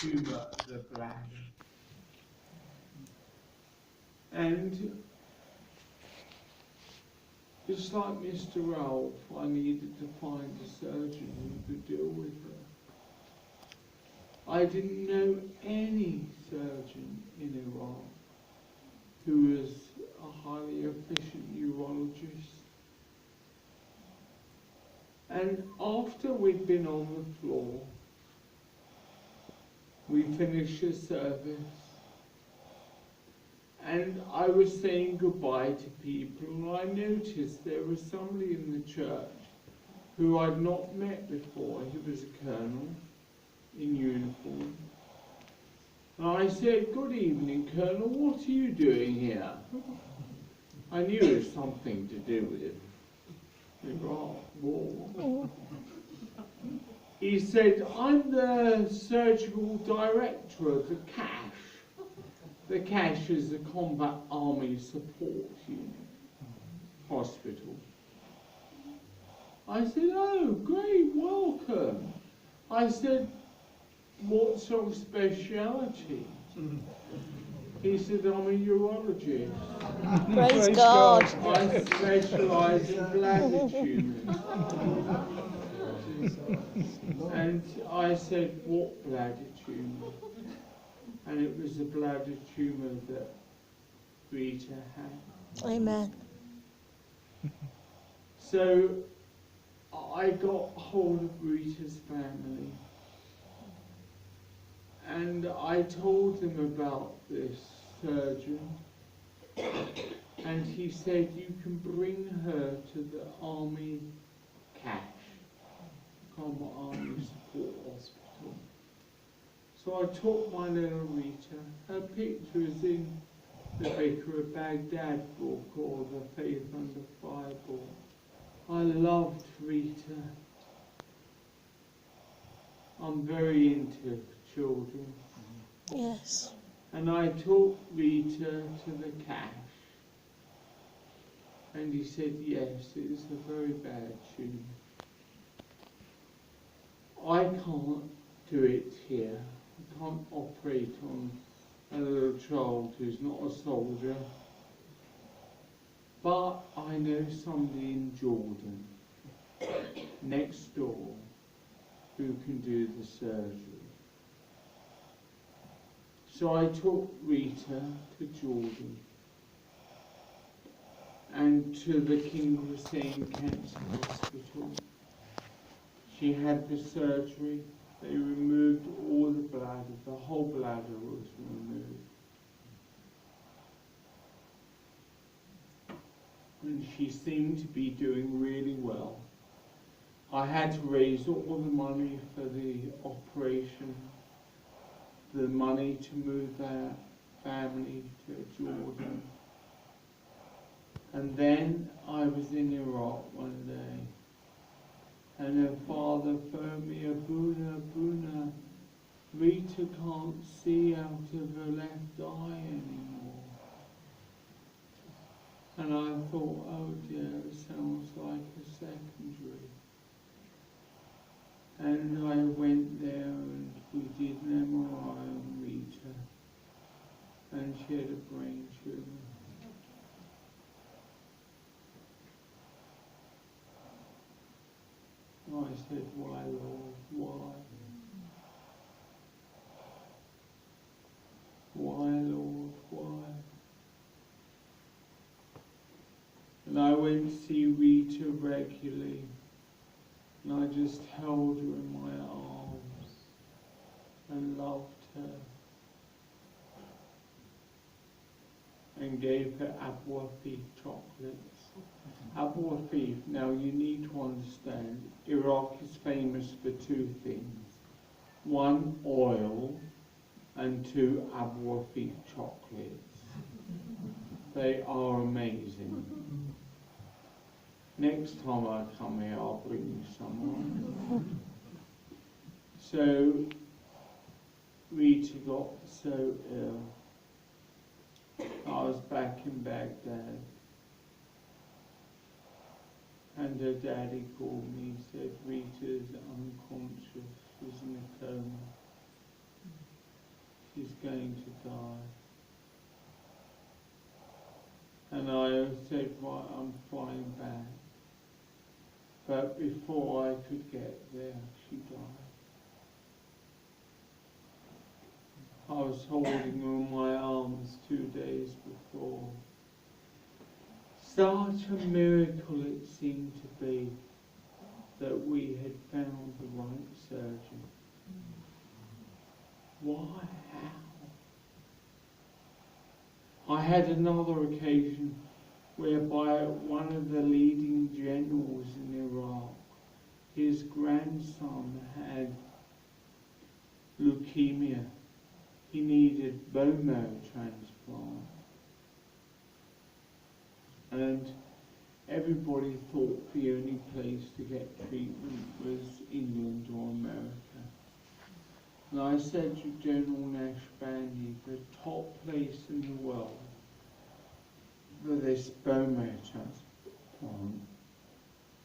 tumour of the bladder. And just like Mr. Ralph, I needed to find a surgeon who could deal with her. I didn't know any surgeon in Iraq who was a highly efficient urologist. And after we'd been on the floor, we finished the service, and I was saying goodbye to people, and I noticed there was somebody in the church who I'd not met before. He was a colonel in uniform. And I said, "Good evening, Colonel, what are you doing here?" I knew it was something to do with the Iraq war. He said, "I'm the surgical director of the CASH." The CASH is the Combat Army Support Unit Hospital. I said, "Oh, great, welcome." I said, "What's your speciality?" He said, "I'm a urologist. Praise God. I specialise in bladder tumours." And I said, "What bladder tumour?" And it was a bladder tumour that Rita had. Amen. So I got hold of Rita's family, and I told them about this surgeon, and he said, "You can bring her to the Army CASH, Combat Army Support Hospital." So I took my little Rita. Her picture is in the Vicar of Baghdad book, or the Faith Under Fire book. I loved Rita. I'm very into children. Yes. And I took Rita to the CASH. And he said, "Yes, it's a very bad tumour. I can't do it here. I can't operate on a little child who's not a soldier. But I know somebody in Jordan, next door, who can do the surgery." So I took Rita to Jordan and to the King Hussein Cancer Hospital. She had the surgery. They removed all the bladder. The whole bladder was removed. And she seemed to be doing really well. I had to raise all the money for the operation, the money to move their family to Jordan. And then I was in Iraq one day, and her father phoned me, "Abuna, Abuna, Rita can't see out of her left eye anymore." And I thought, "Oh dear, it sounds like a secondary." And I went there and we did an MRI on Rita, and she had a brain tumour. And I said, "Why, Lord, why? Why, Lord, why?" And I went to see Rita regularly, and I just held her in my arms and loved her and gave her Abu Afif chocolates. Abu Afif, now you need to understand, Iraq is famous for two things. One, oil, and two, Abu Afif chocolates. They are amazing. Next time I come here, I'll bring you some. So Rita got so ill. I was back in Baghdad, and her daddy called me and said, "Rita's unconscious, she's in a coma." she's going to die. And I said, right, I'm flying back. But before I could get there, she died. I was holding her in my arms 2 days before. Such a miracle it seemed to be that we had found the right surgeon. Why? How? I had another occasion whereby one of the leading generals in Iraq, his grandson had leukemia. He needed bone marrow transplant. And everybody thought the only place to get treatment was England or America. And I said to General Nashbandi, the top place in the world for this bone marrow transplant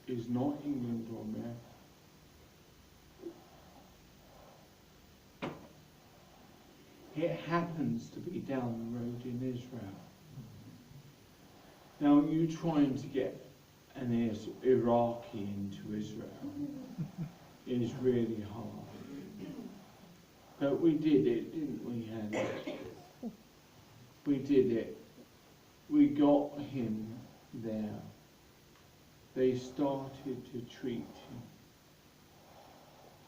is not England or America. It happens to be down the road in Israel. Now, you trying to get an Iraqi into Israel is really hard. But we did it, didn't we, Hannah? We did it. We got him there. They started to treat him,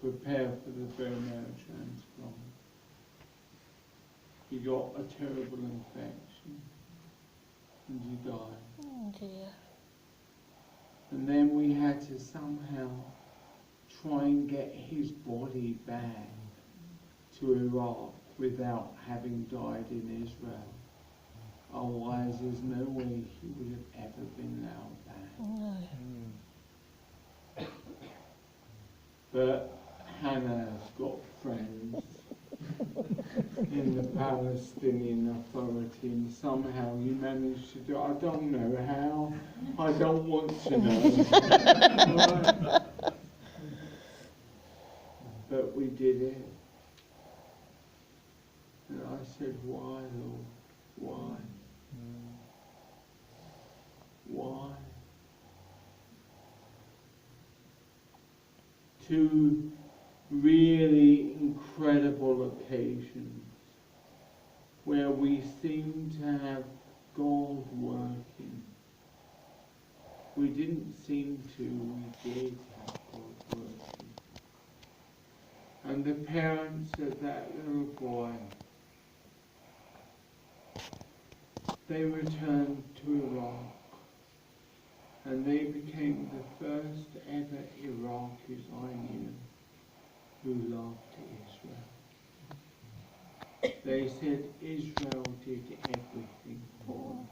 prepare for the bone marrow transplant. He got a terrible infection and he died. Oh dear. And then we had to somehow try and get his body back to Iraq without having died in Israel. Otherwise, there's no way he would have ever been allowed back. No. But Hannah's got friends in the Palestinian Authority, and somehow you managed to do it. I don't know how. I don't want to know. Right? But we did it. And I said, why, Lord? Why? Why? 2 really incredible occasions where we seem to have God working. We didn't seem to, we did have God working. And the parents of that little boy, they returned to Iraq, and they became the first ever Iraqis I knew who loved Israel. They said Israel did everything for them.